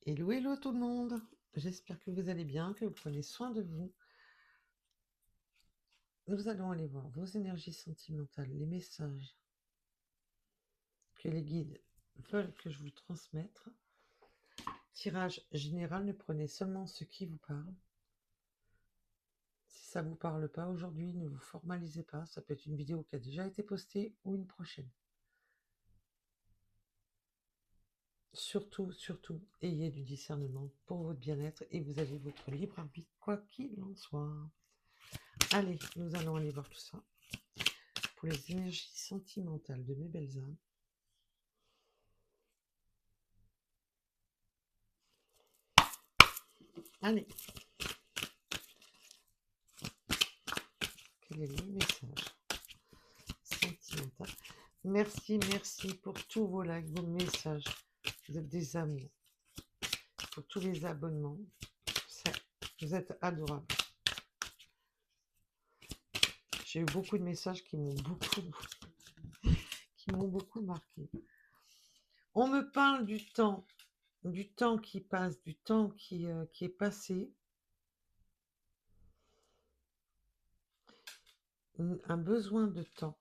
Hello, hello tout le monde. J'espère que vous allez bien, que vous prenez soin de vous. Nous allons aller voir vos énergies sentimentales, les messages que les guides veulent que je vous transmette. Tirage général, ne prenez seulement ce qui vous parle. Si ça ne vous parle pas aujourd'hui, ne vous formalisez pas. Ça peut être une vidéo qui a déjà été postée ou une prochaine. Surtout, surtout, ayez du discernement pour votre bien-être et vous avez votre libre arbitre, quoi qu'il en soit. Allez, nous allons aller voir tout ça. Pour les énergies sentimentales de mes belles âmes. Allez. Quel est le message sentimental? Merci, merci pour tous vos likes, vos messages. Vous êtes des amours. Pour tous les abonnements. Vous êtes adorables. J'ai eu beaucoup de messages qui m'ont beaucoup marqué. On me parle du temps qui passe, du temps qui est passé. Un besoin de temps.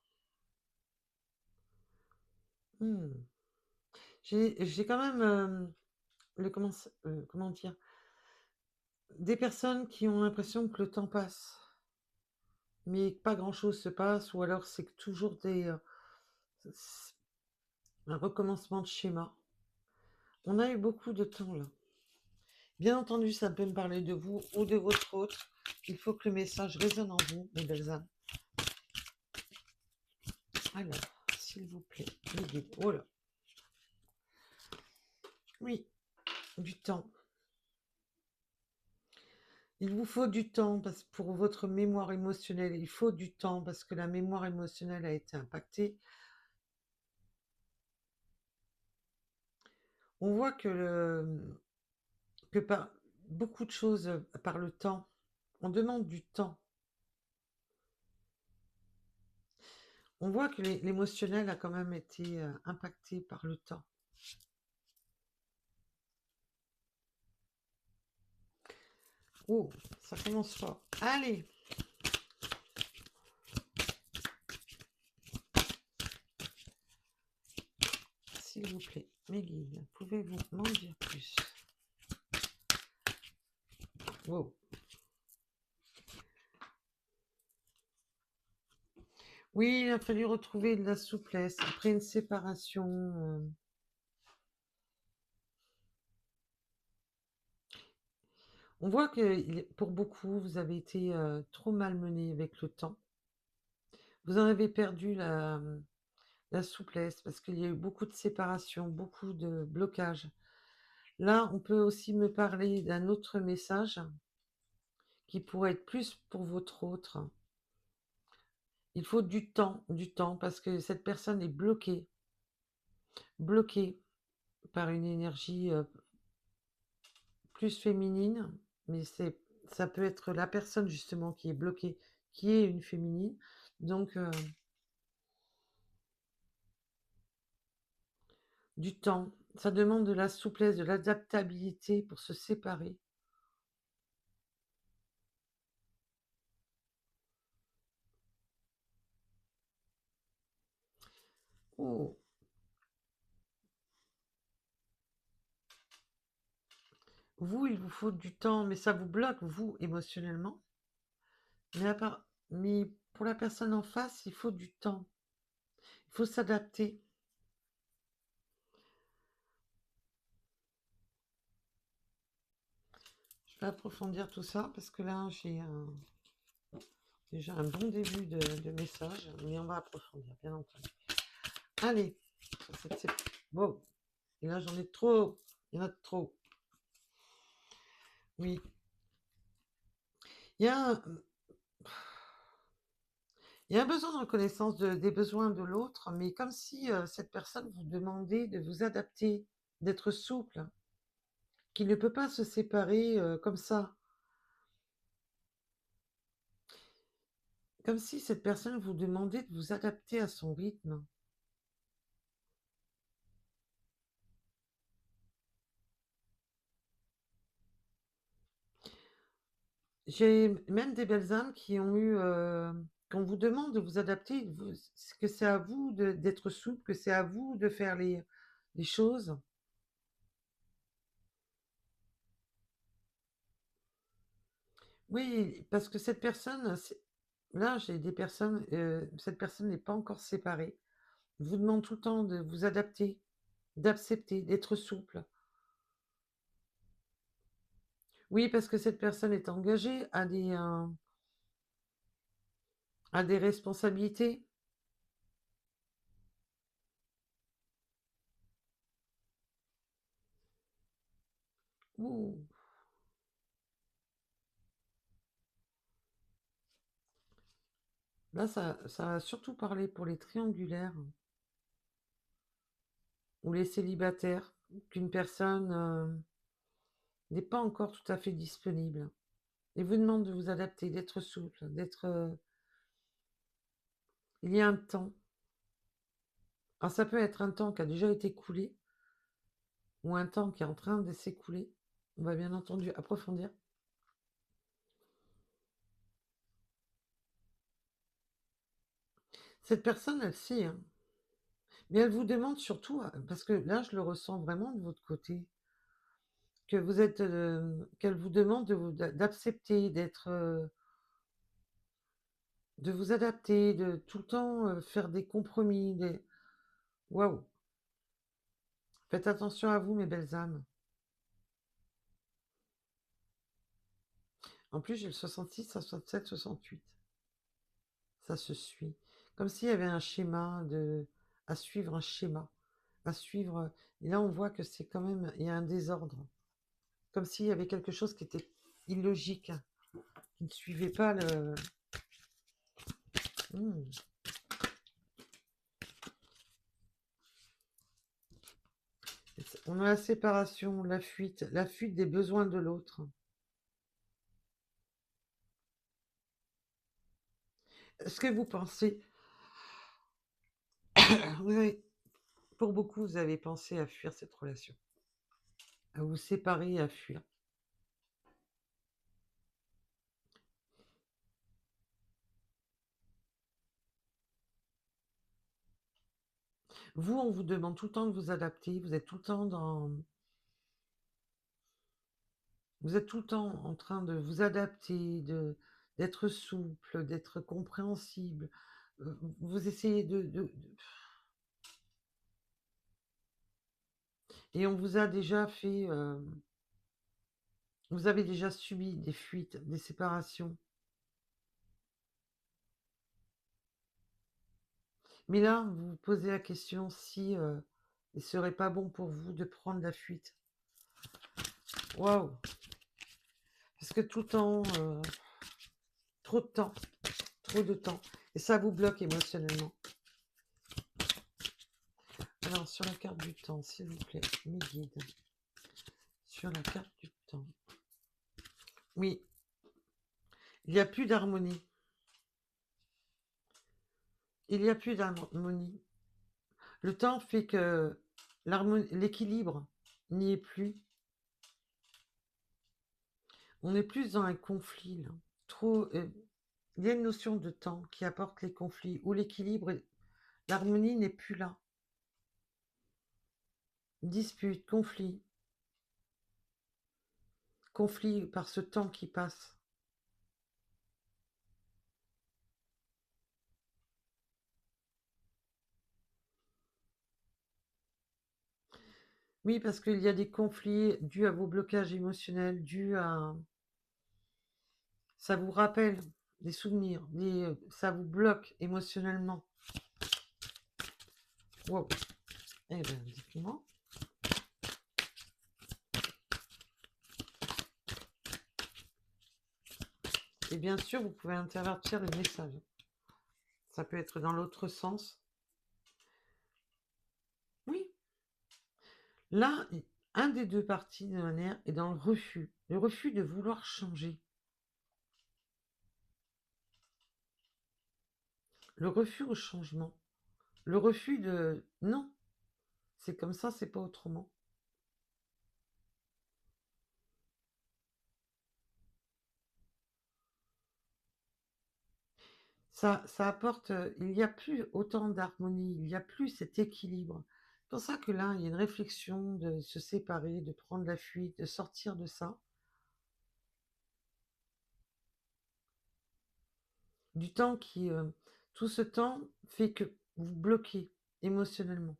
J'ai quand même comment dire, des personnes qui ont l'impression que le temps passe, mais pas grand-chose se passe, ou alors c'est toujours un recommencement de schéma. On a eu beaucoup de temps là. Bien entendu, ça peut me parler de vous ou de votre autre. Il faut que le message résonne en vous, mes belles âmes. Alors, s'il vous plaît, les guides. Oh là. Oui, du temps. Il vous faut du temps parce que pour votre mémoire émotionnelle, il faut du temps parce que la mémoire émotionnelle a été impactée. On voit que par beaucoup de choses, par le temps, on demande du temps. On voit que l'émotionnel a quand même été impacté par le temps. Oh, ça commence fort. Allez! S'il vous plaît, mes guides, pouvez-vous m'en dire plus? Wow. Oui, il a fallu retrouver de la souplesse après une séparation. On voit que pour beaucoup, vous avez été trop malmené avec le temps. Vous en avez perdu la souplesse parce qu'il y a eu beaucoup de séparations, beaucoup de blocages. Là, on peut aussi me parler d'un autre message qui pourrait être plus pour votre autre. Il faut du temps, parce que cette personne est bloquée par une énergie plus féminine, mais ça peut être la personne justement qui est bloquée, qui est une féminine. Donc, du temps, ça demande de la souplesse, de l'adaptabilité pour se séparer. Oh. Vous, il vous faut du temps, mais ça vous bloque, vous, émotionnellement. Mais pour la personne en face, il faut du temps. Il faut s'adapter. Je vais approfondir tout ça parce que là, j'ai déjà un bon début de message, mais on va approfondir, bien entendu. Allez, wow. Et là, j'en ai trop. Il y en a trop. Oui. Il y a un besoin de reconnaissance des besoins de l'autre, mais comme si cette personne vous demandait de vous adapter, d'être souple, qu'il ne peut pas se séparer comme ça. Comme si cette personne vous demandait de vous adapter à son rythme. J'ai même des belles âmes qui ont eu, qu'on vous demande de vous adapter, vous que c'est à vous de d'être souple, que c'est à vous de faire les choses. Oui, parce que cette personne, c'est là, j'ai des personnes, cette personne n'est pas encore séparée, vous demande tout le temps de vous adapter, d'accepter, d'être souple. Oui, parce que cette personne est engagée à des responsabilités. Ouh, là, ça va surtout parler pour les triangulaires ou les célibataires, qu'une personne, n'est pas encore tout à fait disponible et vous demande de vous adapter, d'être souple, d'être, il y a un temps. Alors ça peut être un temps qui a déjà été écoulé ou un temps qui est en train de s'écouler. On va bien entendu approfondir. Cette personne, elle sait, hein, mais elle vous demande surtout, parce que là, je le ressens vraiment de votre côté, que vous êtes, qu'elle vous demande d'accepter, d'être, de vous adapter, de tout le temps, faire des compromis, des waouh! Faites attention à vous, mes belles âmes. En plus, j'ai le 66, 67, 68. Ça se suit. Comme s'il y avait un schéma à suivre, un schéma à suivre. Et là, on voit que c'est quand même, il y a un désordre. Comme s'il y avait quelque chose qui était illogique, qui ne suivait pas le. Hmm. On a la séparation, la fuite des besoins de l'autre. Est-ce que vous pensez, vous avez- pour beaucoup, vous avez pensé à fuir cette relation, à vous séparer, à fuir. Vous, on vous demande tout le temps de vous adapter, vous êtes tout le temps vous êtes tout le temps en train de vous adapter, d'être souple, d'être compréhensible. Vous essayez et on vous a déjà fait, vous avez déjà subi des fuites, des séparations. Mais là, vous vous posez la question si il serait pas bon pour vous de prendre la fuite. Waouh! Parce que tout le temps, trop de temps, trop de temps. Et ça vous bloque émotionnellement. Alors, sur la carte du temps, s'il vous plaît, mes guides. Sur la carte du temps. Oui, il n'y a plus d'harmonie. Il n'y a plus d'harmonie. Le temps fait que l'équilibre n'y est plus. On est plus dans un conflit, là. Trop, il y a une notion de temps qui apporte les conflits, où l'harmonie n'est plus là. Dispute, conflit par ce temps qui passe. Oui, parce qu'il y a des conflits dus à vos blocages émotionnels, dus à... Ça vous rappelle des souvenirs, ça vous bloque émotionnellement. Wow. Eh bien, dites-moi. Et bien sûr, vous pouvez intervertir le message. Ça peut être dans l'autre sens. Oui. Là, un des deux parties de manière est dans le refus. Le refus de vouloir changer. Le refus au changement. Le refus de non, c'est comme ça, c'est pas autrement. Ça apporte, il y a plus autant d'harmonie, il y a plus cet équilibre. C'est pour ça que là, il y a une réflexion de se séparer, de prendre la fuite, de sortir de ça. Du temps qui, tout ce temps fait que vous bloquez émotionnellement.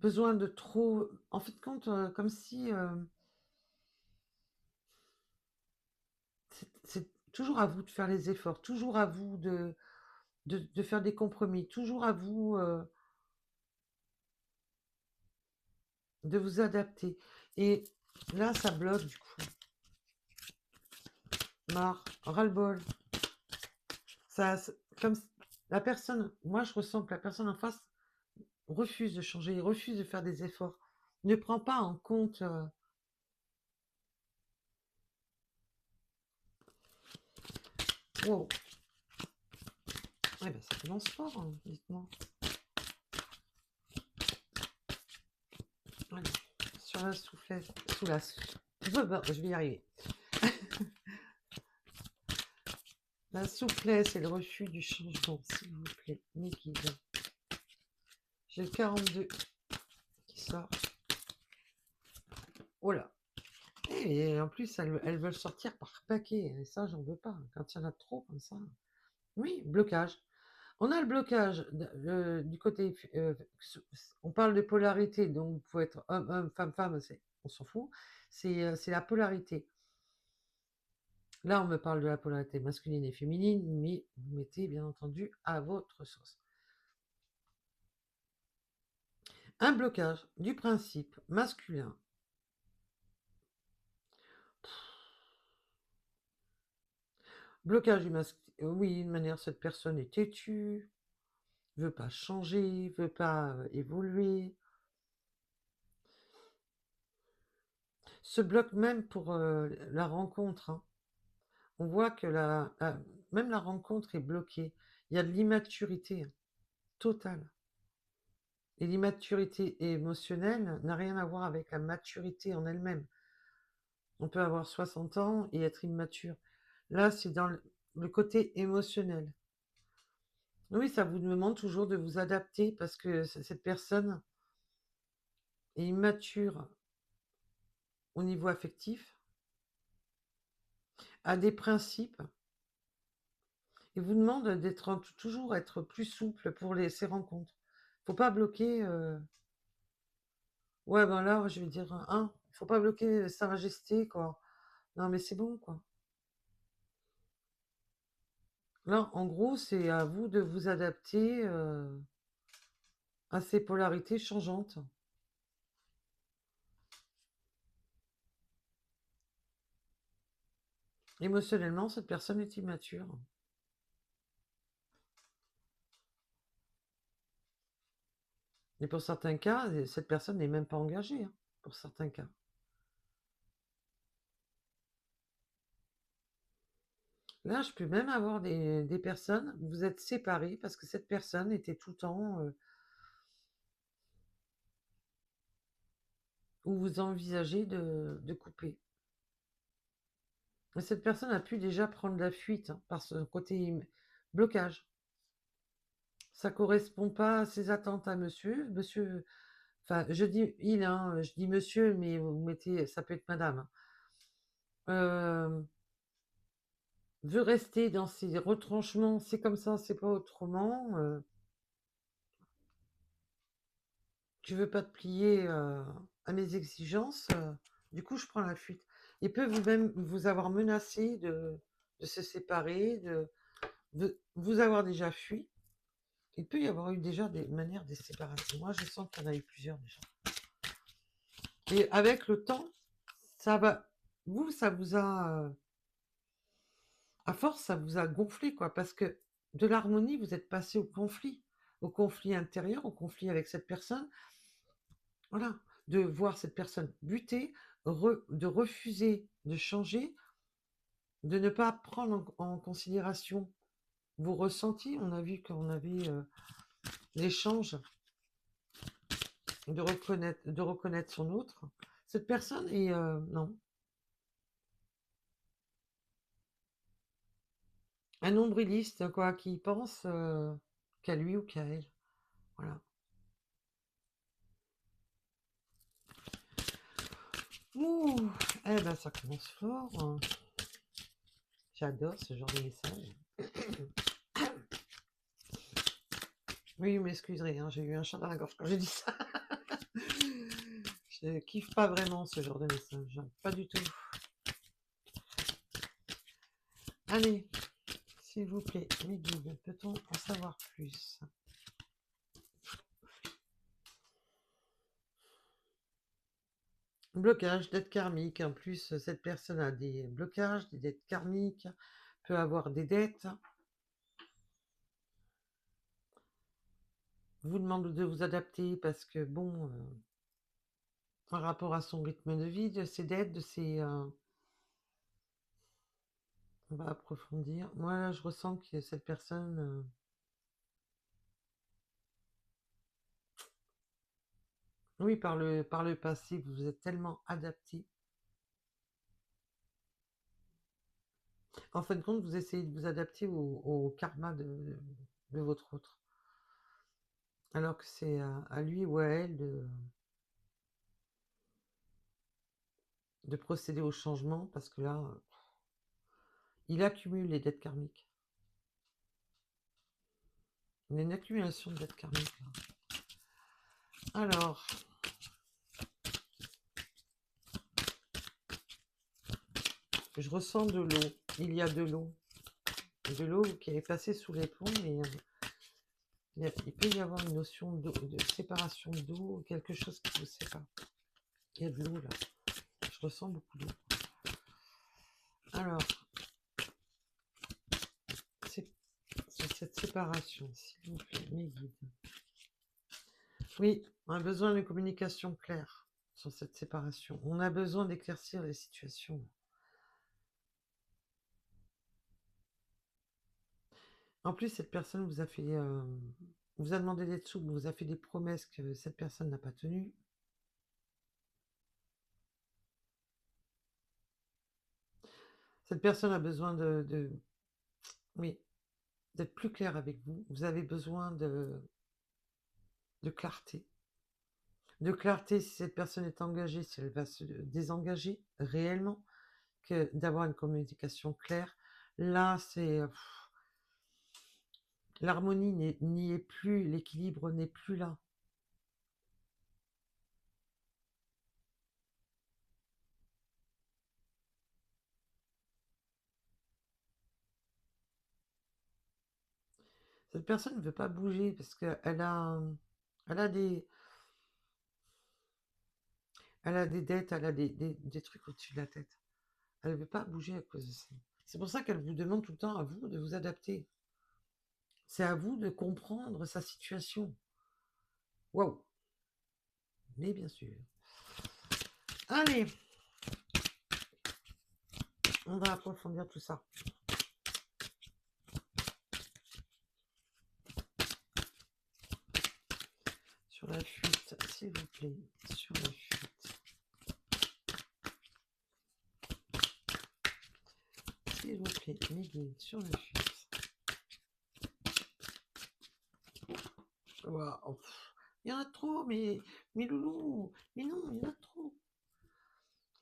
Besoin de trop en fait, compte, comme si, c'est toujours à vous de faire les efforts, toujours à vous de faire des compromis, toujours à vous, de vous adapter et là, ça bloque du coup. Marre, ras-le-bol. Ça s comme s la personne moi, je ressens que la personne en face refuse de changer, refuse de faire des efforts, ne prend pas en compte, wow, ouais, bah, ça commence fort, hein, dites-moi. Allez, sur la soufflette sous la s bah, je vais y arriver. La souplesse et le refus du changement, s'il vous plaît, mes guides. J'ai le 42 qui sort. Oh là! Et en plus, elles veulent sortir par paquet et ça, j'en veux pas. Quand il y en a trop comme ça. Oui, blocage. On a le blocage du côté, on parle de polarité, donc vous pouvez être homme, homme, femme, femme, on s'en fout. C'est la polarité. Là, on me parle de la polarité masculine et féminine, mais vous mettez bien entendu à votre sauce. Un blocage du principe masculin. Blocage du masculin. Oui, de manière, cette personne est têtue, veut pas changer, veut pas évoluer. Se bloque même pour la rencontre, hein. On voit que même la rencontre est bloquée. Il y a de l'immaturité, hein, totale. Et l'immaturité émotionnelle n'a rien à voir avec la maturité en elle-même. On peut avoir 60 ans et être immature. Là, c'est dans le côté émotionnel. Oui, ça vous demande toujours de vous adapter parce que cette personne est immature au niveau affectif, a des principes et vous demande d'être toujours être plus souple pour ces rencontres. Faut pas bloquer. Ouais, ben là, je vais dire, hein, faut pas bloquer Sa Majesté, quoi. Non, mais c'est bon, quoi. Là, en gros, c'est à vous de vous adapter à ces polarités changeantes. Émotionnellement, cette personne est immature. Et pour certains cas, cette personne n'est même pas engagée, hein, pour certains cas. Là, je peux même avoir des personnes, vous êtes séparés parce que cette personne était tout le temps où vous envisagez de couper. Et cette personne a pu déjà prendre la fuite hein, par ce côté blocage. Ça correspond pas à ses attentes à monsieur. Monsieur, enfin, je dis il, hein, je dis monsieur, mais vous mettez, ça peut être madame, hein. Veut rester dans ses retranchements, c'est comme ça, c'est pas autrement. Tu veux pas te plier à mes exigences, du coup, je prends la fuite. Il peut même vous avoir menacé de se séparer, de vous avoir déjà fui. Il peut y avoir eu déjà des manières de séparation. Moi, je sens qu'il y en a eu plusieurs déjà. Et avec le temps, ça va. Vous, ça vous a. À force, ça vous a gonflé, quoi. Parce que de l'harmonie, vous êtes passé au conflit. Au conflit intérieur, au conflit avec cette personne. Voilà. De voir cette personne buter, de refuser de changer, de ne pas prendre en considération vos ressentis. On a vu qu'on avait l'échange de reconnaître son autre. Cette personne est non. Un nombriliste, quoi, qui pense qu'à lui ou qu'à elle. Voilà. Ouh, eh ben ça commence fort, hein. J'adore ce genre de message. Oui, vous m'excuserez, hein, j'ai eu un chat dans la gorge quand j'ai dit ça. Je kiffe pas vraiment ce genre de message, hein, pas du tout. Allez, s'il vous plaît, mes guides, peut-on en savoir plus? Blocage, dette karmique. En plus, cette personne a des blocages, des dettes karmiques, peut avoir des dettes. Vous demande de vous adapter parce que, bon, par rapport à son rythme de vie, de ses dettes, de ses... on va approfondir. Moi, là, je ressens que cette personne... oui, par le passé, vous vous êtes tellement adapté. En fin de compte, vous essayez de vous adapter au karma de votre autre. Alors que c'est à lui ou à elle de procéder au changement, parce que là, il accumule les dettes karmiques. Il y a une accumulation de dettes karmiques, là. Alors, je ressens de l'eau. Il y a de l'eau. De l'eau qui est passée sous les ponts, mais il peut y avoir une notion de séparation d'eau, quelque chose qui vous sépare. Il y a de l'eau, là. Je ressens beaucoup d'eau. Alors, c'est cette séparation, s'il vous plaît, mes guides. Oui, on a besoin de communication claire sur cette séparation. On a besoin d'éclaircir les situations. En plus, cette personne vous a fait, vous a demandé des sous, vous a fait des promesses que cette personne n'a pas tenues. Cette personne a besoin oui, d'être plus clair avec vous. Vous avez besoin de clarté. De clarté si cette personne est engagée, si elle va se désengager réellement, que d'avoir une communication claire. Là, c'est l'harmonie n'y est plus, l'équilibre n'est plus là. Cette personne ne veut pas bouger parce elle a des, elle a des dettes, elle a des trucs au-dessus de la tête. Elle ne veut pas bouger à cause de ça. C'est pour ça qu'elle vous demande tout le temps à vous de vous adapter. C'est à vous de comprendre sa situation. Waouh! Mais bien sûr. Allez, on va approfondir tout ça. Sur la fuite, s'il vous plaît. Sur la fuite. S'il vous plaît, mes guides, sur la fuite. Waouh! Il y en a trop, mais loulou, mais non, il y en a trop.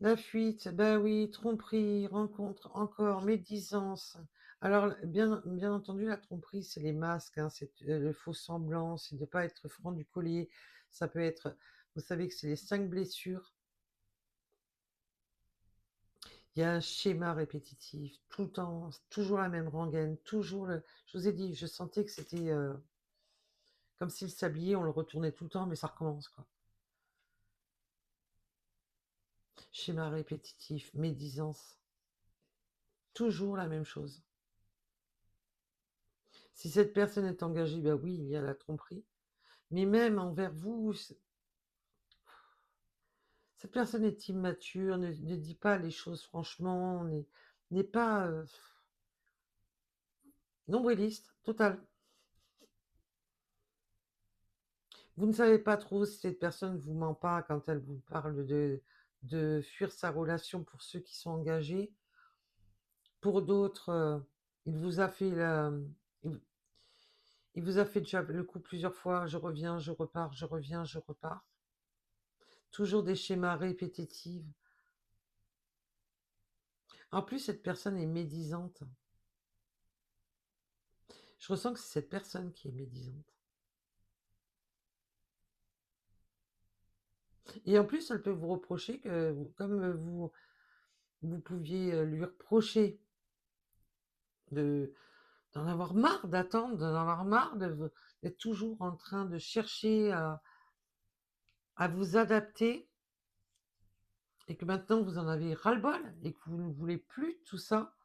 La fuite, ben oui, tromperie, rencontre, encore, médisance. Alors, bien entendu, la tromperie, c'est les masques, hein, c'est le faux semblant, c'est de ne pas être franc du collier. Ça peut être, vous savez que c'est les 5 blessures. Il y a un schéma répétitif, tout le temps, toujours la même rengaine, toujours le. Je vous ai dit, je sentais que c'était comme si le sablier, on le retournait tout le temps, mais ça recommence, quoi. Schéma répétitif, médisance, toujours la même chose. Si cette personne est engagée, ben oui, il y a la tromperie. Mais même envers vous, cette personne est immature, ne dit pas les choses franchement, n'est pas nombriliste, total. Vous ne savez pas trop si cette personne vous ment pas quand elle vous parle de fuir sa relation pour ceux qui sont engagés. Pour d'autres, Il vous a fait il il vous a fait déjà le coup plusieurs fois: «Je reviens, je repars, je reviens, je repars». Toujours des schémas répétitifs. En plus, cette personne est médisante. Je ressens que c'est cette personne qui est médisante. Et en plus, elle peut vous reprocher que comme, vous pouviez, lui reprocher de d'en avoir marre d'attendre, d'en avoir marre d'être toujours en train de chercher à vous adapter et que maintenant vous en avez ras-le-bol et que vous ne voulez plus de tout ça,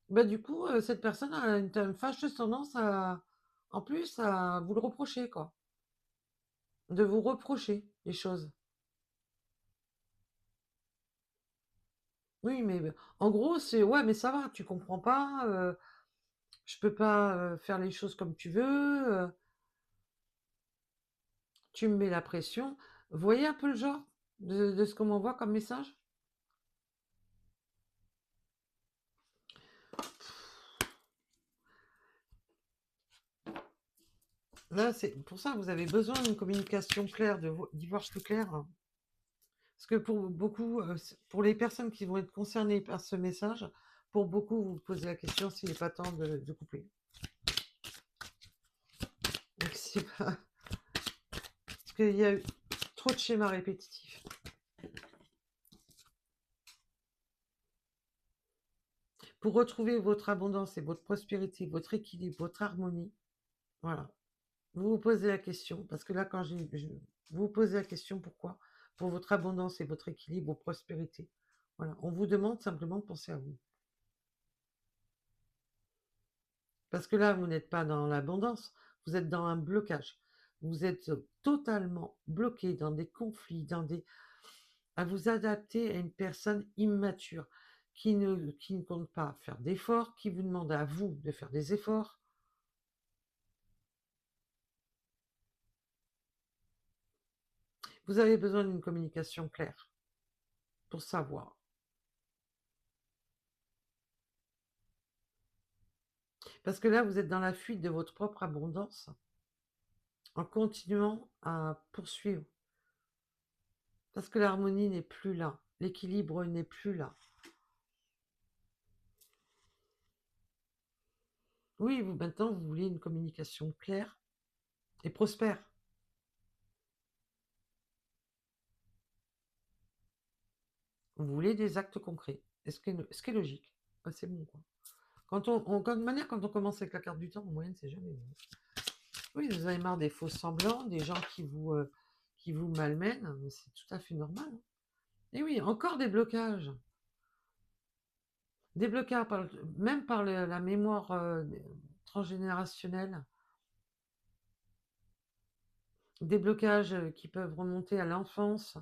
bah, du coup, cette personne a une fâcheuse tendance en plus, à vous le reprocher, quoi. De vous reprocher les choses. Oui, mais en gros, c'est: «Ouais, mais ça va, tu comprends pas, je peux pas, faire les choses comme tu veux, tu me mets la pression». Vous voyez un peu le genre de ce qu'on m'envoie comme message? Là, c'est pour ça que vous avez besoin d'une communication claire, d'y voir plus clair, hein. Parce que pour beaucoup, pour les personnes qui vont être concernées par ce message, pour beaucoup, vous vous posez la question s'il n'est pas temps de couper. Donc c'est pas parce qu'il y a eu trop de schémas répétitifs. Pour retrouver votre abondance et votre prospérité, votre équilibre, votre harmonie, voilà, vous vous posez la question, parce que là, quand vous vous posez la question, pourquoi? Pour votre abondance et votre équilibre, votre prospérité. Voilà, on vous demande simplement de penser à vous. Parce que là, vous n'êtes pas dans l'abondance, vous êtes dans un blocage. Vous êtes totalement bloqué dans des conflits, à vous adapter à une personne immature, qui ne compte pas faire d'efforts, qui vous demande à vous de faire des efforts. Vous avez besoin d'une communication claire pour savoir. Parce que là, vous êtes dans la fuite de votre propre abondance en continuant à poursuivre. Parce que l'harmonie n'est plus là, l'équilibre n'est plus là. Oui, vous maintenant, vous voulez une communication claire et prospère. Vous voulez des actes concrets. Ce qui est logique. Ah, c'est bon, quoi. De manière, quand on commence avec la carte du temps, en moyenne, c'est jamais bon. Oui, vous avez marre des faux semblants, des gens qui vous malmènent, mais c'est tout à fait normal, hein. Et oui, encore des blocages. Des blocages, même par la mémoire transgénérationnelle. Des blocages qui peuvent remonter à l'enfance.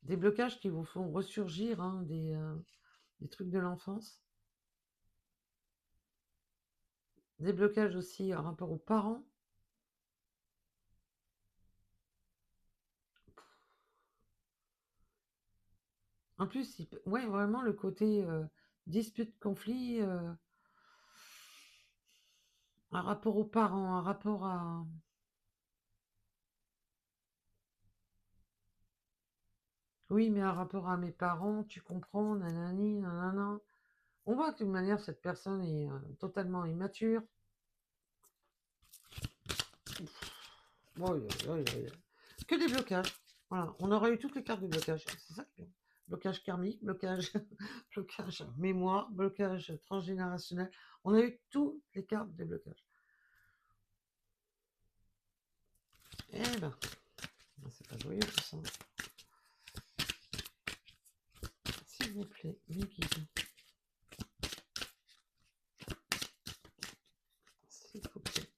Des blocages qui vous font ressurgir, hein, des trucs de l'enfance. Des blocages aussi en rapport aux parents. En plus, ouais, vraiment le côté dispute, conflit, un rapport aux parents, un rapport à... Oui, mais un rapport à mes parents, tu comprends, nanani, nanana. On voit que d'une manière, cette personne est totalement immature. Oui, oui, oui. Que des blocages. Voilà, on aurait eu toutes les cartes de blocage. C'est ça qui est bien. Blocage karmique, blocage, blocage mémoire, blocage transgénérationnel. On a eu toutes les cartes de blocage. Eh ben, c'est pas joyeux tout ça. S'il vous plaît, mes guides. S'il vous plaît.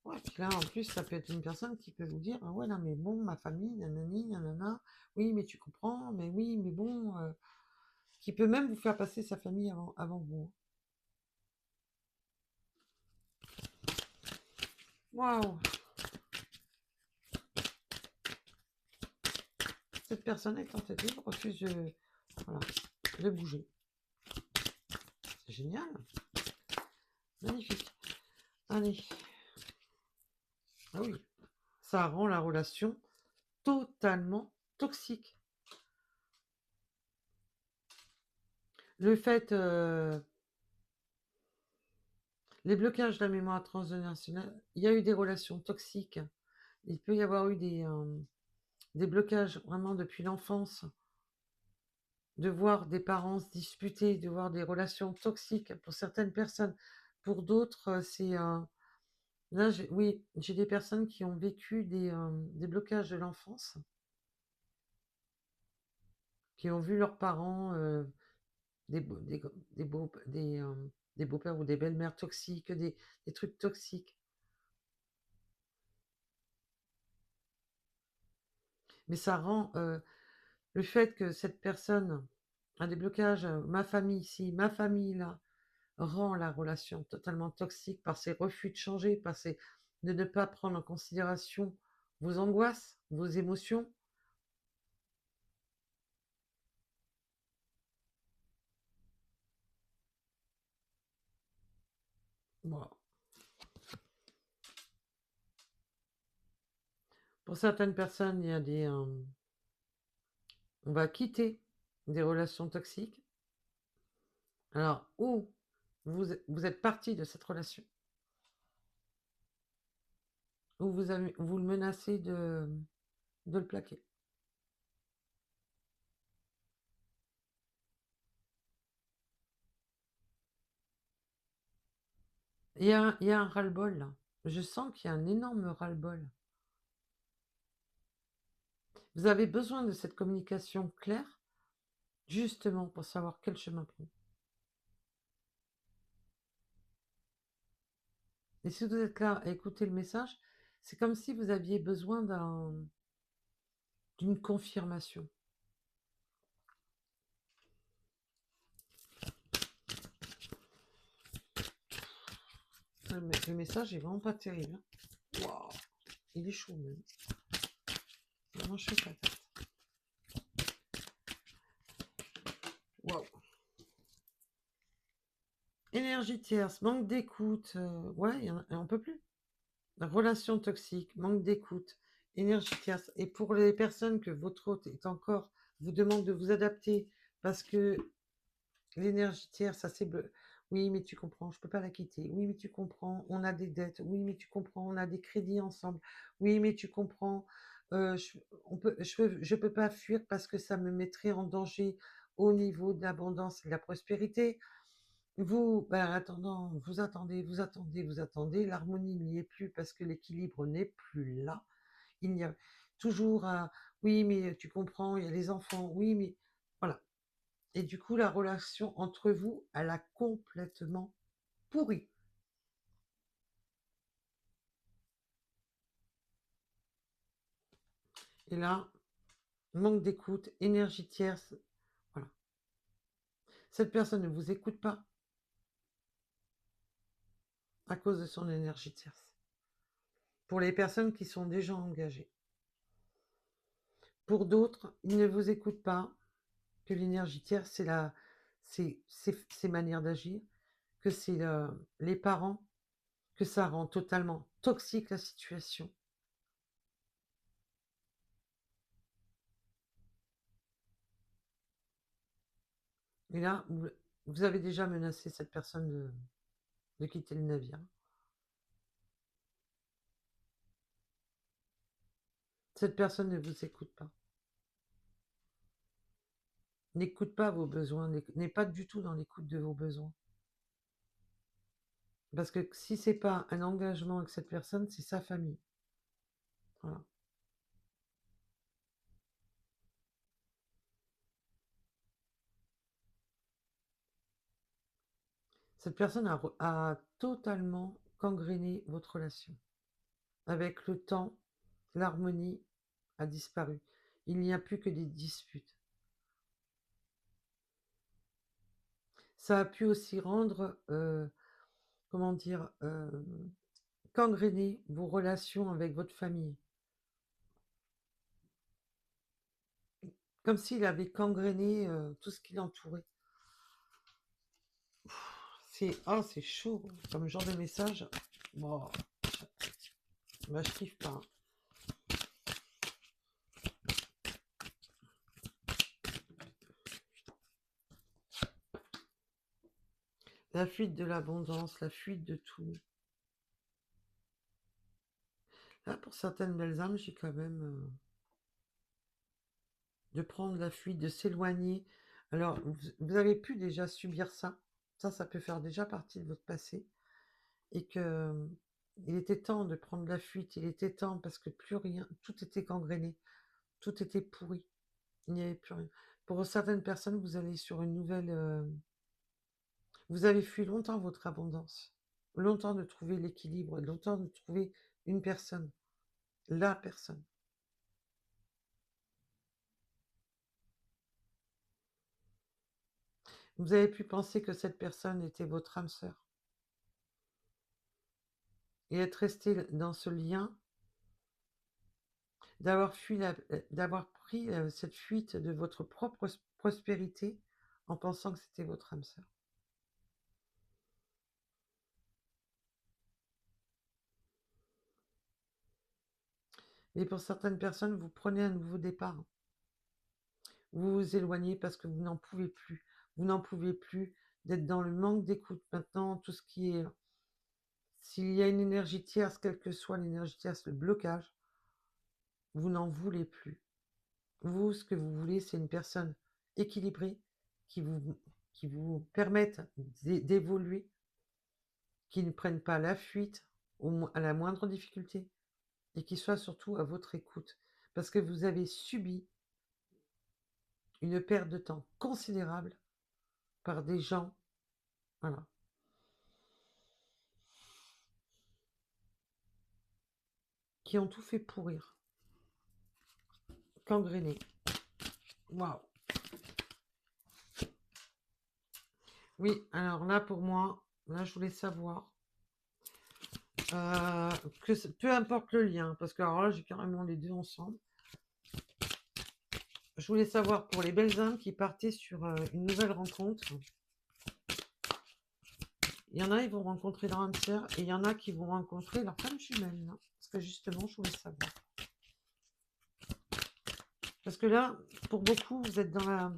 Ouais, puis là, en plus, ça peut être une personne qui peut vous dire: ah ouais, non, mais bon, ma famille, nanani, nanana, oui, mais tu comprends, mais oui, mais bon, qui peut même vous faire passer sa famille avant vous, hein. Waouh! Cette personne est tentative refuse voilà, de bouger. C'est génial. Magnifique. Allez. Ah oui, ça rend la relation totalement toxique. Le fait, les blocages de la mémoire transgénérationnelle, il y a eu des relations toxiques. Il peut y avoir eu des blocages vraiment depuis l'enfance, de voir des parents se disputer, de voir des relations toxiques pour certaines personnes. Pour d'autres, c'est là, oui, j'ai des personnes qui ont vécu des blocages de l'enfance, qui ont vu leurs parents, des beaux-pères ou des belles-mères toxiques, des trucs toxiques. Mais ça rend le fait que cette personne a des blocages, ma famille ici, ma famille là, rend la relation totalement toxique par ses refus de changer, de ne pas prendre en considération vos angoisses, vos émotions. Bon. Pour certaines personnes, il y a on va quitter des relations toxiques. Alors, ou vous êtes parti de cette relation, ou vous le menacez de le plaquer. Il y a un ras-le-bol là. Je sens qu'il y a un énorme ras-le-bol. Vous avez besoin de cette communication claire, justement pour savoir quel chemin prendre. Et si vous êtes là à écouter le message, c'est comme si vous aviez besoin d'une confirmation. Le message est vraiment pas terrible. Wow. Il est chaud même. Vraiment chaud patate. Waouh. Énergie tierce, manque d'écoute. Ouais, on peut plus. Relation toxique, manque d'écoute, énergie tierce. Et pour les personnes que votre hôte est encore, vous demande de vous adapter parce que l'énergie tierce, ça c'est bleu. Oui, mais tu comprends, je peux pas la quitter. Oui, mais tu comprends, on a des dettes. Oui, mais tu comprends, on a des crédits ensemble. Oui, mais tu comprends, je peux pas fuir parce que ça me mettrait en danger au niveau de l'abondance et de la prospérité. Vous, ben, attendant, vous attendez, vous attendez. L'harmonie n'y est plus parce que l'équilibre n'est plus là. Il y a toujours un oui, mais tu comprends, il y a les enfants. Oui, mais voilà. Et du coup, la relation entre vous, elle a complètement pourri. Et là, manque d'écoute, énergie tierce. Voilà. Cette personne ne vous écoute pas à cause de son énergie tierce. Pour les personnes qui sont déjà engagées. Pour d'autres, ils ne vous écoutent pas, que l'énergie tierce, c'est ses manières d'agir, que c'est les parents, que ça rend totalement toxique la situation. Et là, vous avez déjà menacé cette personne de quitter le navire. Cette personne ne vous écoute pas. N'écoute pas vos besoins, n'est pas du tout dans l'écoute de vos besoins. Parce que si c'est pas un engagement avec cette personne, c'est sa famille. Voilà. Cette personne a totalement gangréné votre relation. Avec le temps, l'harmonie a disparu. Il n'y a plus que des disputes. Ça a pu aussi rendre, comment dire, gangréné vos relations avec votre famille. Comme s'il avait gangréné, tout ce qui l'entourait. C'est chaud comme genre de message. Bon, bah, je kiffe pas, hein. La fuite de l'abondance, la fuite de tout. Là, pour certaines belles âmes, j'ai quand même de prendre la fuite, de s'éloigner. Alors, vous avez pu déjà subir ça. Ça peut faire déjà partie de votre passé. Et que il était temps de prendre la fuite. Il était temps parce que plus rien, tout était gangréné, tout était pourri. Il n'y avait plus rien. Pour certaines personnes, vous allez sur une nouvelle. Vous avez fui longtemps votre abondance, longtemps de trouver l'équilibre, longtemps de trouver une personne, la personne. Vous avez pu penser que cette personne était votre âme sœur et être resté dans ce lien, d'avoir pris cette fuite de votre propre prospérité en pensant que c'était votre âme sœur. Mais pour certaines personnes, vous prenez un nouveau départ. Vous vous éloignez parce que vous n'en pouvez plus. Vous n'en pouvez plus d'être dans le manque d'écoute. Maintenant, tout ce qui est... S'il y a une énergie tierce, quelle que soit l'énergie tierce, le blocage, vous n'en voulez plus. Vous, ce que vous voulez, c'est une personne équilibrée qui vous, qui vous permette d'évoluer, qui ne prenne pas la fuite à la moindre difficulté et qui soit surtout à votre écoute. Parce que vous avez subi une perte de temps considérable par des gens, voilà, qui ont tout fait pourrir, gangréné. Waouh. Oui, alors là, pour moi, là, je voulais savoir peu importe le lien, parce que alors là, j'ai carrément les deux ensemble. Je voulais savoir pour les belles âmes qui partaient sur une nouvelle rencontre. Il y en a, ils vont rencontrer leur âme sœur, et il y en a qui vont rencontrer leur femme jumelle. Hein, parce que justement, je voulais savoir. Parce que là, pour beaucoup, vous êtes dans la...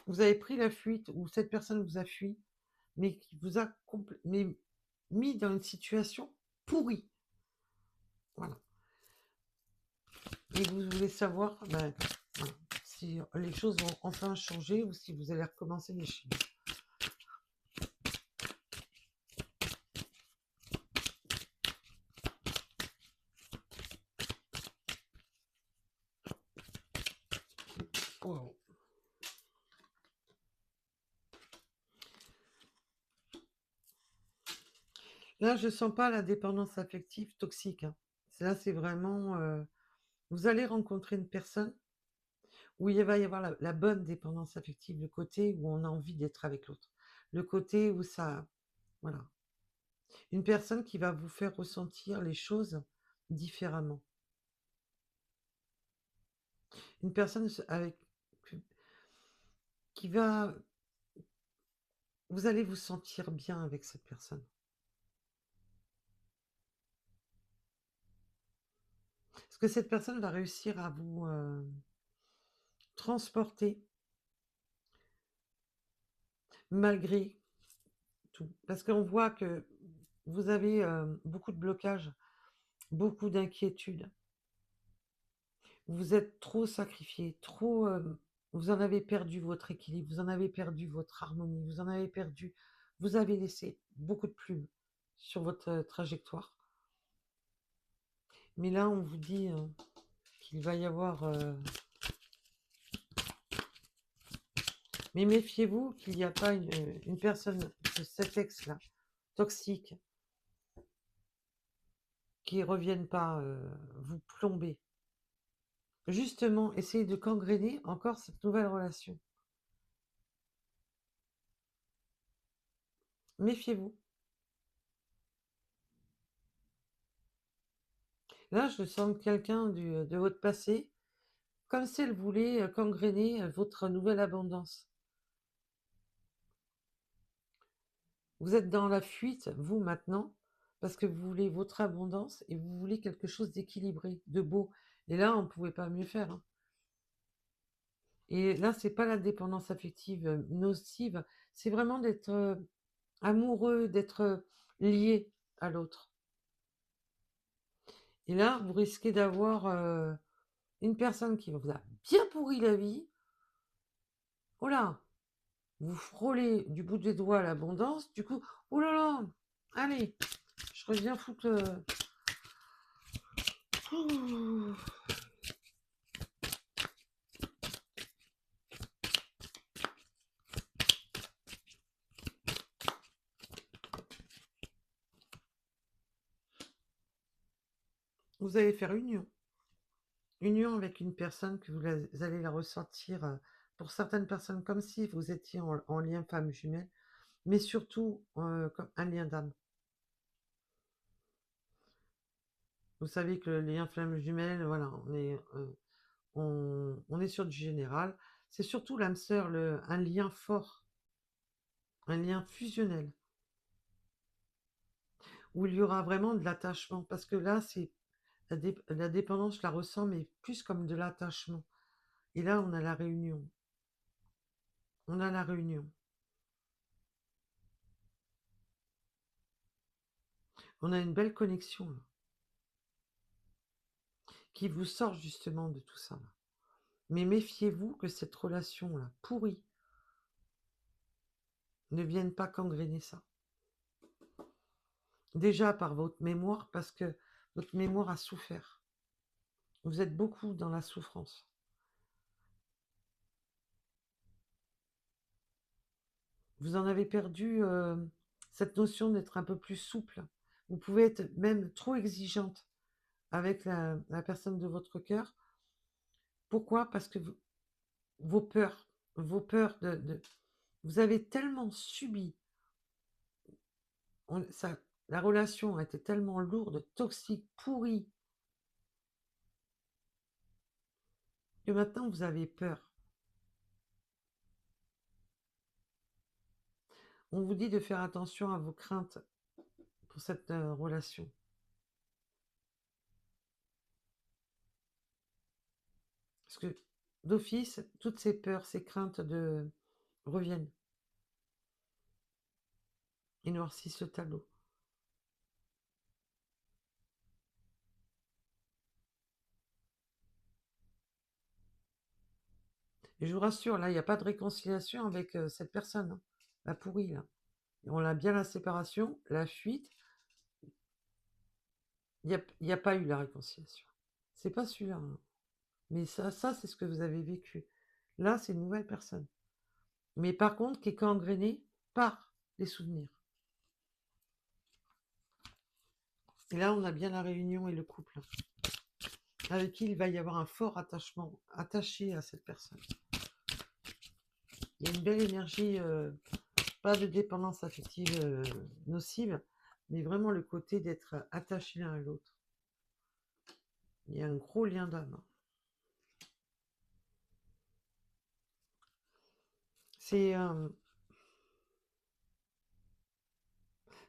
Vous avez pris la fuite, ou cette personne vous a fui, mais qui vous a mis dans une situation pourrie. Voilà. Et vous voulez savoir ben, voilà, si les choses vont enfin changer ou si vous allez recommencer les chiens. Wow. Là, je sens pas la dépendance affective toxique. Hein. Là, c'est vraiment... vous allez rencontrer une personne où il va y avoir la bonne dépendance affective, le côté où on a envie d'être avec l'autre. Le côté où ça... Voilà. Une personne qui va vous faire ressentir les choses différemment. Une personne avec... qui va... Vous allez vous sentir bien avec cette personne. Parce que cette personne va réussir à vous transporter malgré tout. Parce qu'on voit que vous avez beaucoup de blocages, beaucoup d'inquiétudes. Vous êtes trop sacrifié, trop... vous en avez perdu votre équilibre, vous en avez perdu votre harmonie, vous en avez perdu... Vous avez laissé beaucoup de plumes sur votre trajectoire. Mais là, on vous dit qu'il va y avoir... Mais méfiez-vous qu'il n'y a pas une personne de cet ex-là, toxique, qui ne revienne pas vous plomber. Justement, essayez de gangréner encore cette nouvelle relation. Méfiez-vous. Là, je sens quelqu'un de votre passé, comme si elle voulait, gangréner, votre nouvelle abondance. Vous êtes dans la fuite, vous, maintenant, parce que vous voulez votre abondance et vous voulez quelque chose d'équilibré, de beau. Et là, on ne pouvait pas mieux faire, hein. Et là, c'est pas la dépendance affective, nocive, c'est vraiment d'être, amoureux, d'être, lié à l'autre. Et là, vous risquez d'avoir, une personne qui vous a bien pourri la vie. Oh là! Vous frôlez du bout des doigts l'abondance, du coup, oh là là! Allez, je reviens foutre le Ouh. Vous allez faire union. Union avec une personne que vous allez la ressentir, pour certaines personnes, comme si vous étiez en lien femme jumelle, mais surtout, comme un lien d'âme. Vous savez que le lien flamme jumelle, voilà, on est sur du général. C'est surtout l'âme sœur, un lien fort, un lien fusionnel, où il y aura vraiment de l'attachement. Parce que là, c'est la dépendance, je la ressens, mais plus comme de l'attachement. Et là, on a la réunion. On a la réunion. On a une belle connexion, là, qui vous sort justement de tout ça, là. Mais méfiez-vous que cette relation-là, pourrie, ne vienne pas gangréner ça. Déjà par votre mémoire, parce que votre mémoire a souffert. Vous êtes beaucoup dans la souffrance. Vous en avez perdu cette notion d'être un peu plus souple. Vous pouvez être même trop exigeante avec la personne de votre cœur. Pourquoi? Parce que vos peurs vous avez tellement subi, la relation a été tellement lourde, toxique, pourrie, que maintenant vous avez peur. On vous dit de faire attention à vos craintes pour cette relation. Parce que d'office, toutes ces peurs, ces craintes reviennent et noircissent le tableau. Et je vous rassure, là, il n'y a pas de réconciliation avec cette personne, hein, la pourrie, là. On a bien la séparation, la fuite. Il y a pas eu la réconciliation. C'est pas celui-là, hein. Mais ça c'est ce que vous avez vécu. Là, c'est une nouvelle personne. Mais par contre, qui est gangrénée par les souvenirs. Et là, on a bien la réunion et le couple, avec qui il va y avoir un fort attachement, attaché à cette personne. Il y a une belle énergie, pas de dépendance affective nocive, mais vraiment le côté d'être attaché l'un à l'autre. Il y a un gros lien d'âme. C'est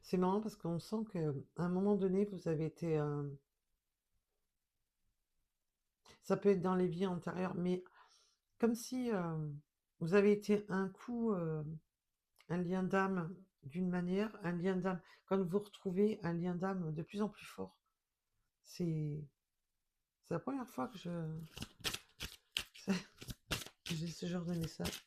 c'est marrant parce qu'on sent qu'à un moment donné, vous avez été... ça peut être dans les vies antérieures, mais comme si vous avez été un coup un lien d'âme d'une manière, un lien d'âme, quand vous retrouvez un lien d'âme de plus en plus fort. C'est la première fois que j'ai ce genre de message.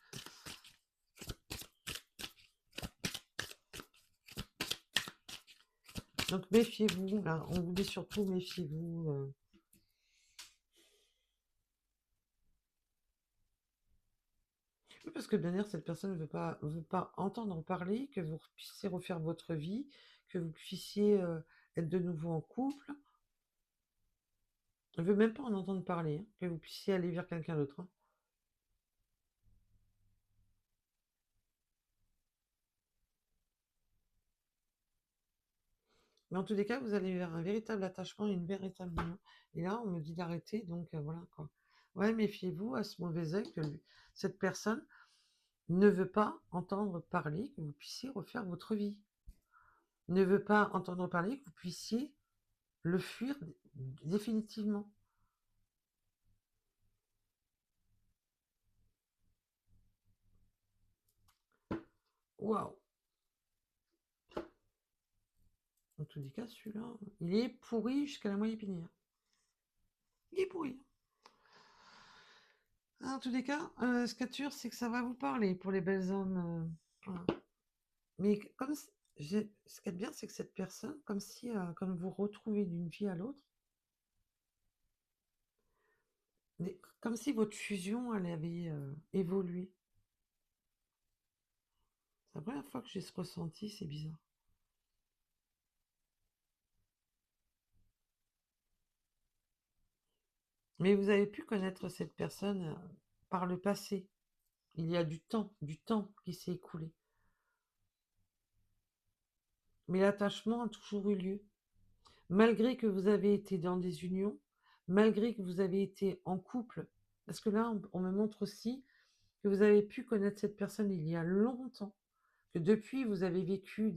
Donc méfiez-vous, là, on vous dit surtout méfiez-vous. Oui, parce que bien sûr, cette personne ne veut pas entendre parler, que vous puissiez refaire votre vie, que vous puissiez être de nouveau en couple. Elle veut même pas en entendre parler, hein, que vous puissiez aller vers quelqu'un d'autre, hein. Mais en tous les cas, vous allez vers un véritable attachement et une véritable union. Et là, on me dit d'arrêter, donc voilà quoi. Ouais, méfiez-vous à ce mauvais œil que cette personne ne veut pas entendre parler que vous puissiez refaire votre vie. Ne veut pas entendre parler que vous puissiez le fuir définitivement. Waouh! En tous les cas, celui-là, il est pourri jusqu'à la moelle épinière. Il est pourri. En tous les cas, ce qu'il y a de sûr, c'est que ça va vous parler pour les belles âmes. Voilà. Mais comme ce qu'il y a de bien, c'est que cette personne, comme si, comme vous retrouvez d'une vie à l'autre, comme si votre fusion, elle avait évolué. C'est la première fois que j'ai ce ressenti, c'est bizarre. Mais vous avez pu connaître cette personne par le passé. Il y a du temps qui s'est écoulé. Mais l'attachement a toujours eu lieu. Malgré que vous avez été dans des unions, malgré que vous avez été en couple, parce que là, on me montre aussi que vous avez pu connaître cette personne il y a longtemps, que depuis, vous avez vécu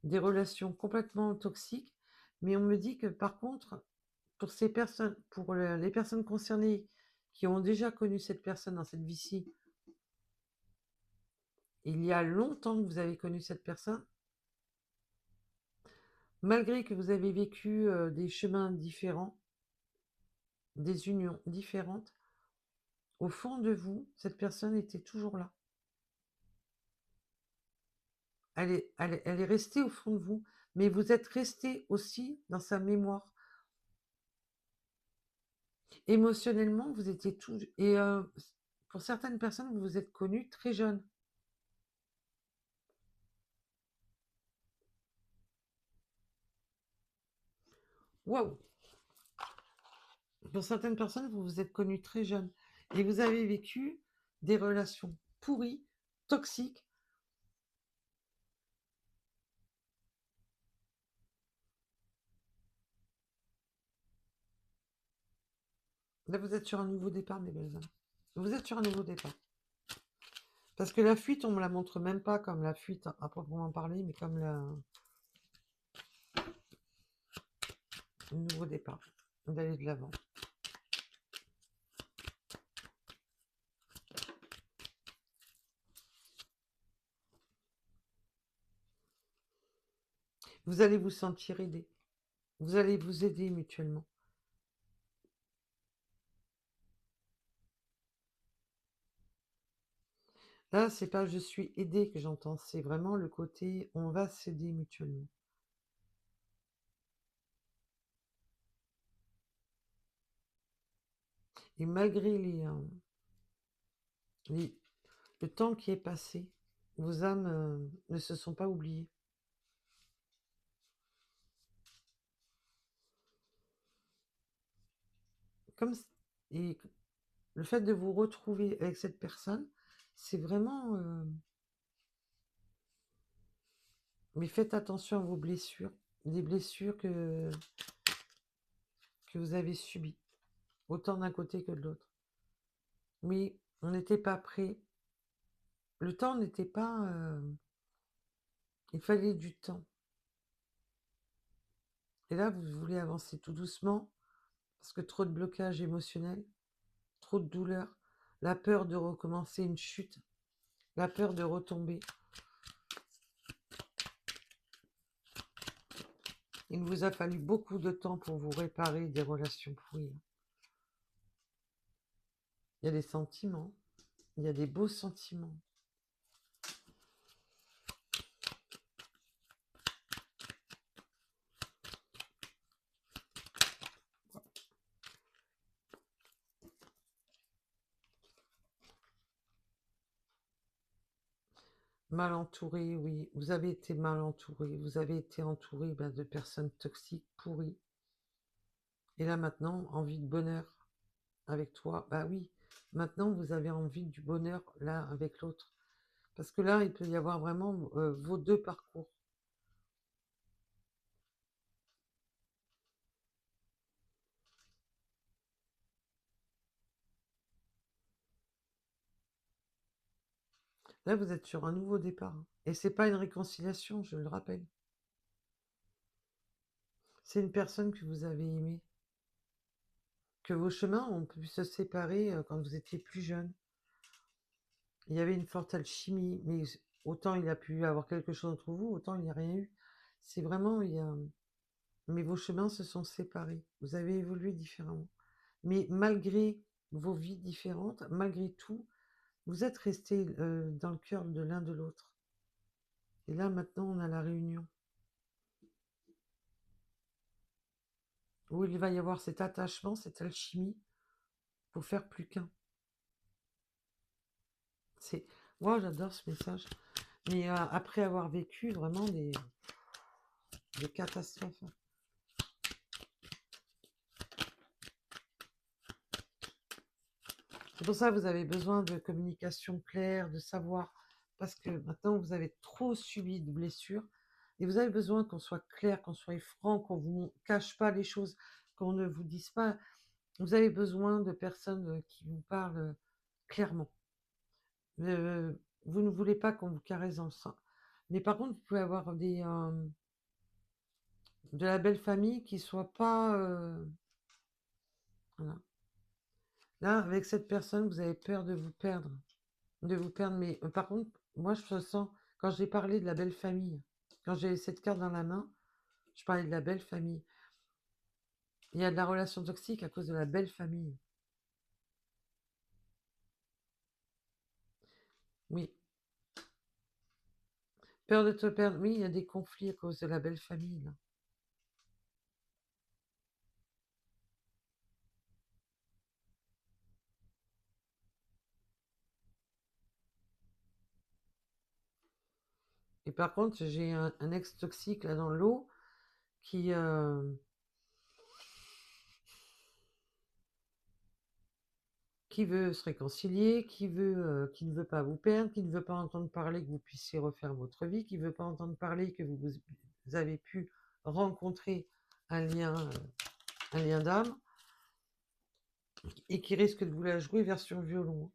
des relations complètement toxiques, mais on me dit que par contre, pour ces personnes, pour les personnes concernées qui ont déjà connu cette personne dans cette vie-ci, il y a longtemps que vous avez connu cette personne, malgré que vous avez vécu des chemins différents, des unions différentes, au fond de vous, cette personne était toujours là. Elle est restée au fond de vous, mais vous êtes resté aussi dans sa mémoire. Émotionnellement, vous étiez tout... Et pour certaines personnes, vous vous êtes connus très jeunes. Waouh! Pour certaines personnes, vous vous êtes connus très jeunes. Et vous avez vécu des relations pourries, toxiques. Là, vous êtes sur un nouveau départ, mes belles âmes. Vous êtes sur un nouveau départ. Parce que la fuite, on ne me la montre même pas comme la fuite à proprement parler, mais comme un nouveau départ, d'aller de l'avant. Vous allez vous sentir aidé. Vous allez vous aider mutuellement. Là, c'est pas je suis aidé que j'entends, c'est vraiment le côté on va s'aider mutuellement. Et malgré le temps qui est passé, vos âmes ne se sont pas oubliées. Comme, et le fait de vous retrouver avec cette personne, c'est vraiment... mais faites attention à vos blessures, des blessures que vous avez subies, autant d'un côté que de l'autre. Mais on n'était pas prêt. Le temps n'était pas... il fallait du temps. Et là, vous voulez avancer tout doucement, parce que trop de blocage émotionnel, trop de douleur, la peur de recommencer une chute, la peur de retomber. Il vous a fallu beaucoup de temps pour vous réparer des relations pourries. Il y a des sentiments, il y a des beaux sentiments. Mal entouré, oui, vous avez été mal entouré, vous avez été entouré de personnes toxiques, pourries. Et là maintenant, envie de bonheur avec toi, bah oui, maintenant vous avez envie du bonheur là avec l'autre. Parce que là, il peut y avoir vraiment vos deux parcours. Là, vous êtes sur un nouveau départ, hein. Et c'est pas une réconciliation, je le rappelle. C'est une personne que vous avez aimée, que vos chemins ont pu se séparer quand vous étiez plus jeune. Il y avait une forte alchimie, mais autant il a pu avoir quelque chose entre vous, autant il n'y a rien eu. C'est vraiment, il y a... Mais vos chemins se sont séparés. Vous avez évolué différemment. Mais malgré vos vies différentes, malgré tout, vous êtes restés dans le cœur de l'un de l'autre. Et là, maintenant, on a la réunion où il va y avoir cet attachement, cette alchimie pour faire plus qu'un. C'est... Moi, j'adore ce message. Mais après avoir vécu vraiment des catastrophes. C'est pour ça que vous avez besoin de communication claire, de savoir, parce que maintenant vous avez trop subi de blessures et vous avez besoin qu'on soit clair, qu'on soit franc, qu'on vous cache pas les choses, qu'on ne vous dise pas. Vous avez besoin de personnes qui vous parlent clairement. Vous ne voulez pas qu'on vous caresse dans le sein. Mais par contre, vous pouvez avoir de la belle famille qui soit pas... voilà. Là, avec cette personne, vous avez peur de vous perdre. Mais par contre, moi, je sens, quand j'ai parlé de la belle famille, quand j'ai cette carte dans la main, je parlais de la belle famille. Il y a de la relation toxique à cause de la belle famille. Oui. Peur de te perdre. Oui, il y a des conflits à cause de la belle famille, là. Et par contre, j'ai un ex toxique là dans l'eau qui, qui veut se réconcilier, qui ne veut pas vous perdre, qui ne veut pas entendre parler que vous puissiez refaire votre vie, qui ne veut pas entendre parler que vous avez pu rencontrer un lien d'âme, et qui risque de vous la jouer version violon.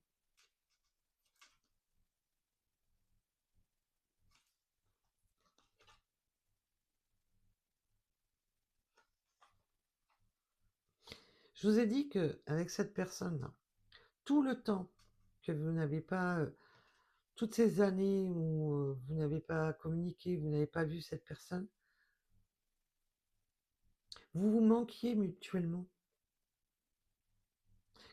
Je vous ai dit que avec cette personne-là, tout le temps que vous n'avez pas, toutes ces années où vous n'avez pas communiqué, vous n'avez pas vu cette personne, vous vous manquiez mutuellement.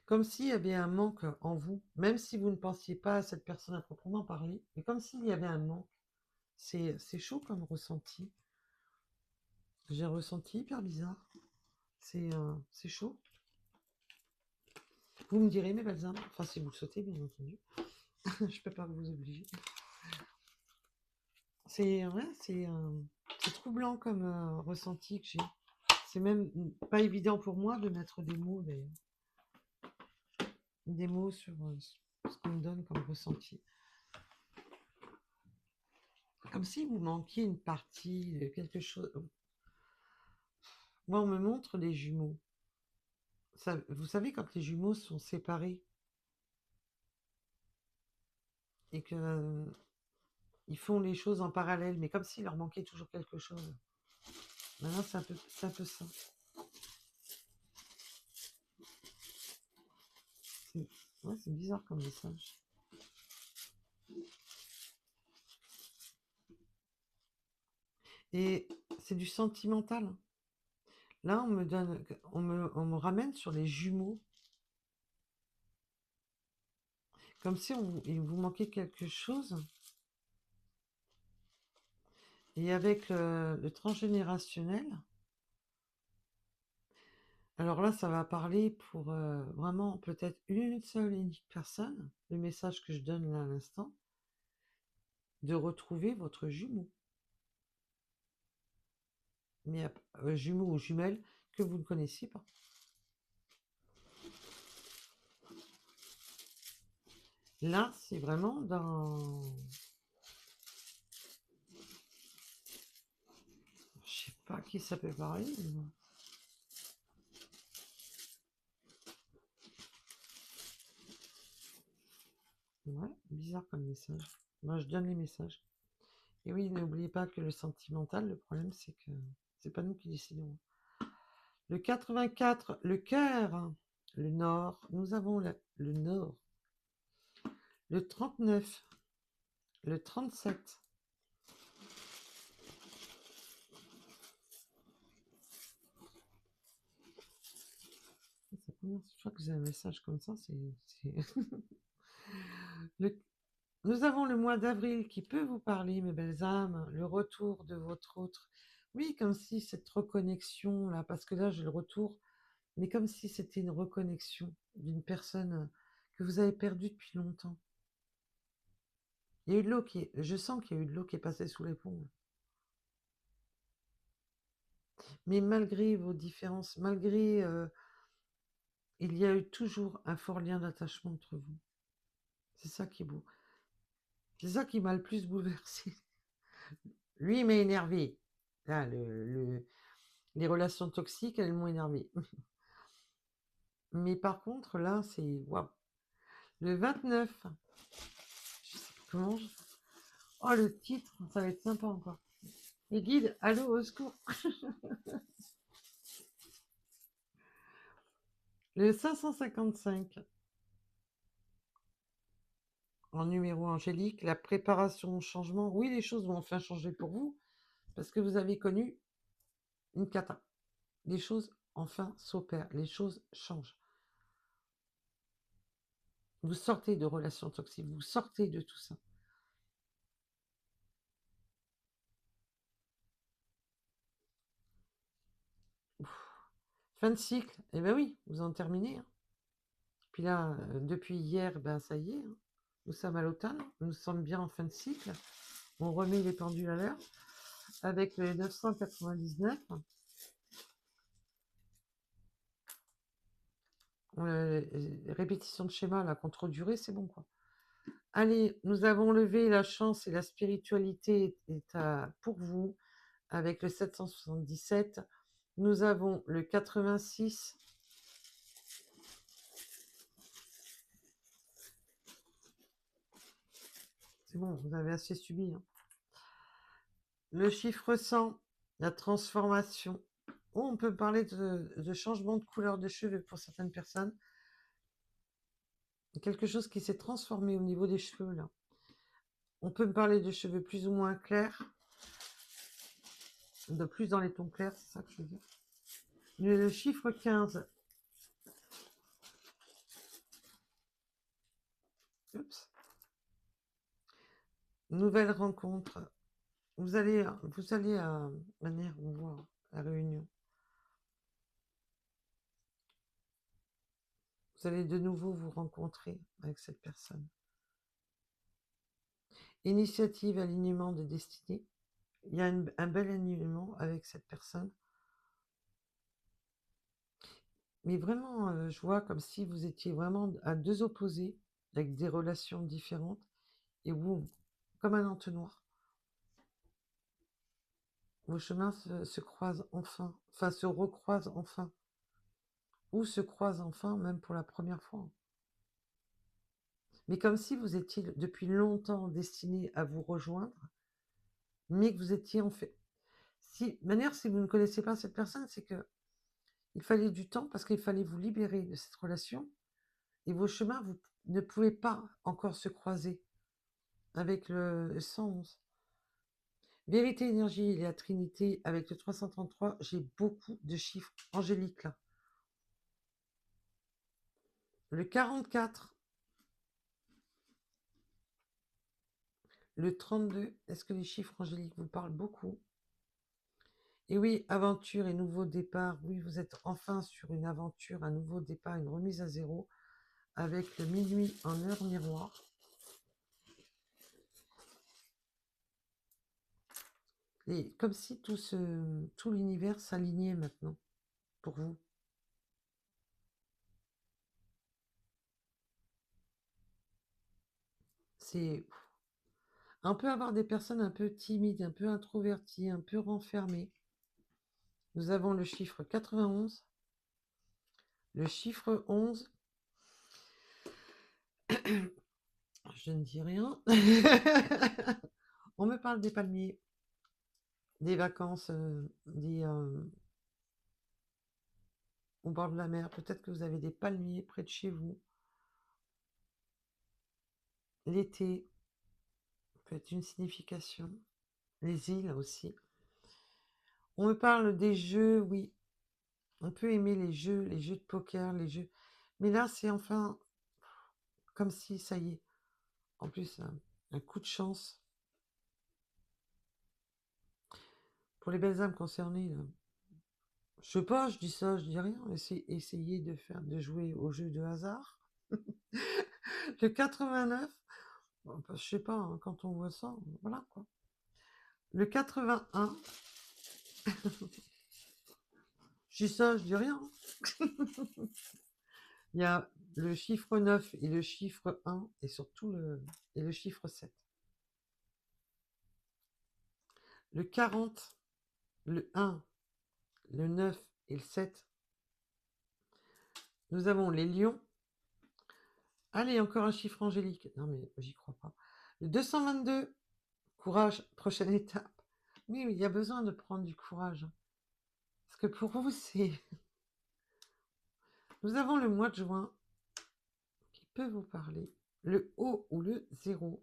Comme s'il y avait un manque en vous, même si vous ne pensiez pas à cette personne à proprement parler, mais comme s'il y avait un manque. C'est chaud comme ressenti. J'ai un ressenti hyper bizarre. C'est chaud. Vous me direz, mes Balsam, enfin si vous le souhaitez, bien entendu. Je peux pas vous obliger. Ouais, c'est troublant comme ressenti que j'ai. C'est même pas évident pour moi de mettre des mots sur ce qu'on me donne comme ressenti. Comme si vous manquiez une partie, quelque chose. Moi, on me montre les jumeaux. Vous savez, quand les jumeaux sont séparés et que ils font les choses en parallèle, mais comme s'il leur manquait toujours quelque chose. Maintenant, c'est un peu ça. Ouais, c'est bizarre comme message. Et c'est du sentimental, hein. Là, on me ramène sur les jumeaux, comme si il vous manquait quelque chose. Et avec le transgénérationnel, alors là, ça va parler pour vraiment peut-être une seule et unique personne, le message que je donne là à l'instant, de retrouver votre jumeau. Mais jumeau ou jumelle que vous ne connaissiez pas. Là, c'est vraiment dans... Je sais pas qui ça peut parler. Ouais, bizarre comme message. Moi, je donne les messages. Et oui, n'oubliez pas que le sentimental, le problème, c'est que c'est pas nous qui décidons. Le 84, le cœur, le nord. Nous avons le nord. Le 39, le 37. C'est la première fois que j'ai un message comme ça. Le- Nous avons le mois d'avril qui peut vous parler, mes belles âmes, le retour de votre autre. Oui, comme si cette reconnexion là, parce que là j'ai le retour, mais comme si c'était une reconnexion d'une personne que vous avez perdue depuis longtemps. Il y a eu de l'eau je sens qu'il y a eu de l'eau qui est passée sous les ponts. Mais malgré vos différences, malgré, il y a eu toujours un fort lien d'attachement entre vous. C'est ça qui est beau. C'est ça qui m'a le plus bouleversé. Lui, il m'a énervé. Là, les relations toxiques, elles m'ont énervé. Mais par contre, là, c'est waouh. Le 29, je sais pas comment. Oh, le titre, ça va être sympa encore. Les guides, allô, au secours. Le 555, en numéro angélique, la préparation au changement. Oui, les choses vont enfin changer pour vous, parce que vous avez connu une cata. Les choses enfin s'opèrent, les choses changent. Vous sortez de relations toxiques, vous sortez de tout ça. Fin de cycle, eh ben oui, vous en terminez, hein. Puis là, depuis hier, ben ça y est, hein. Nous sommes à l'automne, nous sommes bien en fin de cycle. On remet les pendules à l'heure avec le 999. Répétition de schéma, la contre-durée, c'est bon quoi. Allez, nous avons levé la chance et la spiritualité pour vous avec le 777. Nous avons le 86. C'est bon, vous avez assez subi, hein. Le chiffre 100, la transformation. Oh, on peut parler de changement de couleur de cheveux pour certaines personnes. Quelque chose qui s'est transformé au niveau des cheveux, là. On peut me parler de cheveux plus ou moins clairs, de plus dans les tons clairs, c'est ça que je veux dire. Le chiffre 15. Oups. Nouvelle rencontre. Vous allez à manière, on voit la réunion. Vous allez de nouveau vous rencontrer avec cette personne. Initiative, alignement de destinée. Il y a un bel alignement avec cette personne. Mais vraiment, je vois comme si vous étiez vraiment à deux opposés, avec des relations différentes, et boum, comme un entonnoir. Vos chemins se croisent enfin, se recroisent enfin, ou se croisent enfin, même pour la première fois. Mais comme si vous étiez depuis longtemps destiné à vous rejoindre, mais que vous étiez en fait. Si vous ne connaissez pas cette personne, c'est que il fallait du temps parce qu'il fallait vous libérer de cette relation et vos chemins vous ne pouvaient pas encore se croiser avec le 111. Vérité énergie et la Trinité avec le 333, j'ai beaucoup de chiffres angéliques là. Le 44, le 32, est-ce que les chiffres angéliques vous parlent beaucoup? Et oui, aventure et nouveau départ. Oui, vous êtes enfin sur une aventure, un nouveau départ, une remise à zéro avec le minuit en heure miroir. Et comme si tout l'univers s'alignait maintenant pour vous. C'est on peut avoir des personnes un peu timides, un peu introverties, un peu renfermées. Nous avons le chiffre 91, le chiffre 11, Je ne dis rien. On me parle des palmiers, des vacances, au bord de la mer. Peut-être que vous avez des palmiers près de chez vous. L'été peut être une signification. Les îles aussi. On me parle des jeux, oui. On peut aimer les jeux de poker, les jeux. Mais là, c'est enfin comme si, ça y est. En plus, un coup de chance. Pour les belles âmes concernées, là. Je sais pas, je dis ça, je dis rien. Essayez de jouer au jeu de hasard. Le 89, bon, bah, je sais pas, hein, quand on voit ça, voilà quoi. Le 81, je dis ça, je dis rien. Il y a le chiffre 9 et le chiffre 1 et surtout et le chiffre 7. Le 40, le 1, le 9 et le 7. Nous avons les lions. Allez, encore un chiffre angélique. Non mais j'y crois pas. Le 222, courage, prochaine étape. Oui, il y a besoin de prendre du courage. Parce que pour vous, c'est... Nous avons le mois de juin qui peut vous parler. Le haut ou le 0.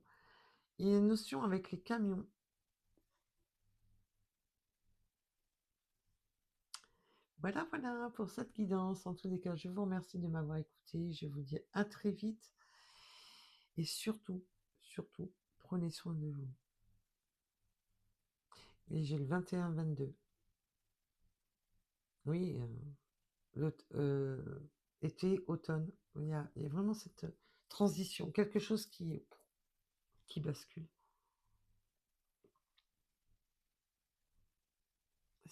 Il y a une notion avec les camions. Voilà, voilà pour cette guidance. En tous les cas, je vous remercie de m'avoir écouté. Je vous dis à très vite. Et surtout, surtout, prenez soin de vous. Et j'ai le 21-22. Oui, été, automne. Il y a vraiment cette transition, quelque chose qui bascule.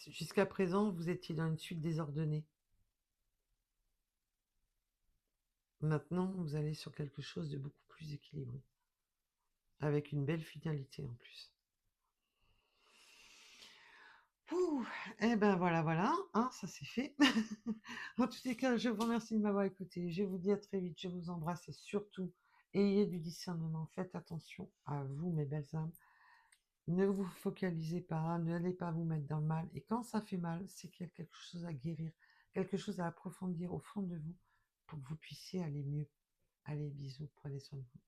Jusqu'à présent, vous étiez dans une suite désordonnée. Maintenant, vous allez sur quelque chose de beaucoup plus équilibré, avec une belle finalité en plus. Ouh, eh ben voilà, voilà, hein, ça c'est fait. En tous les cas, je vous remercie de m'avoir écouté. Je vous dis à très vite, je vous embrasse et surtout, ayez du discernement. Faites attention à vous, mes belles âmes. Ne vous focalisez pas, n'allez pas vous mettre dans le mal. Et quand ça fait mal, c'est qu'il y a quelque chose à guérir, quelque chose à approfondir au fond de vous pour que vous puissiez aller mieux. Allez, bisous, prenez soin de vous.